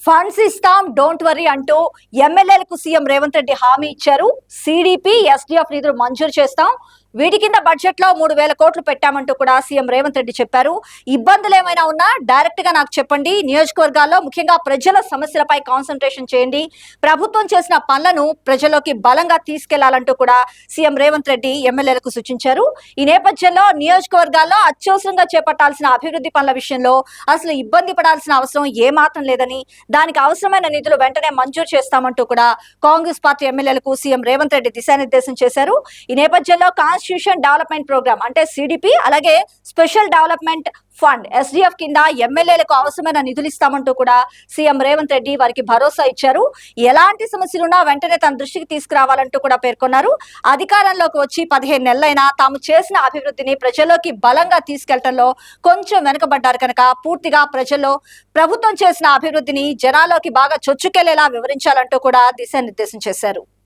Funds ఇస్తాం don't worry అంటూ ఎమ్మెల్యేలకు సీఎం రేవంత్ రెడ్డి హామీ ఇచ్చారు. సిడిపి ఎస్డిఎఫ్ నిధులు మంజూరు చేస్తాం, వీటి కింద బడ్జెట్ లో 3,000 కోట్లు పెట్టామంటూ కూడా సీఎం రేవంత్ రెడ్డి చెప్పారు. ఇబ్బందులు ఏమైనా ఉన్నా డైరెక్ట్ గా నాకు చెప్పండి, నియోజకవర్గాల్లో ముఖ్యంగా ప్రజల సమస్యలపై కాన్సన్ట్రేషన్ చేయండి, ప్రభుత్వం చేసిన పనులను ప్రజల్లోకి బలంగా తీసుకెళ్లాలంటూ కూడా సీఎం రేవంత్ రెడ్డి ఎమ్మెల్యేలకు సూచించారు. ఈ నేపథ్యంలో నియోజకవర్గాల్లో అత్యవసరంగా చేపట్టాల్సిన అభివృద్ధి పనుల విషయంలో అసలు ఇబ్బంది పడాల్సిన అవసరం ఏమాత్రం లేదని, దానికి అవసరమైన నిధులు వెంటనే మంజూరు చేస్తామంటూ కూడా కాంగ్రెస్ పార్టీ ఎమ్మెల్యేలకు సీఎం రేవంత్ రెడ్డి దిశానిర్దేశం చేశారు. ఈ నేపథ్యంలో కాన్స్టిట్యూషన్ డెవలప్మెంట్ ప్రోగ్రామ్ అంటే సిడిపి, అలాగే స్పెషల్ డెవలప్మెంట్ ఫండ్ ఎస్డిఎఫ్ కింద ఎమ్మెల్యేలకు అవసరమైన నిధులు ఇస్తామంటూ కూడా సీఎం రేవంత్ రెడ్డి వారికి భరోసా ఇచ్చారు. ఎలాంటి సమస్యలున్నా వెంటనే తన దృష్టికి తీసుకురావాలంటూ కూడా పేర్కొన్నారు. అధికారంలోకి వచ్చి 15 నెలలైనా తాము చేసిన అభివృద్ధిని ప్రజల్లోకి బలంగా తీసుకెళ్లడంలో కొంచెం వెనుకబడ్డారు కనుక పూర్తిగా ప్రజల్లో ప్రభుత్వం చేసిన అభివృద్ధిని జనాల్లోకి బాగా చొచ్చుకెళ్లేలా వివరించాలంటూ కూడా దిశానిర్దేశం చేశారు.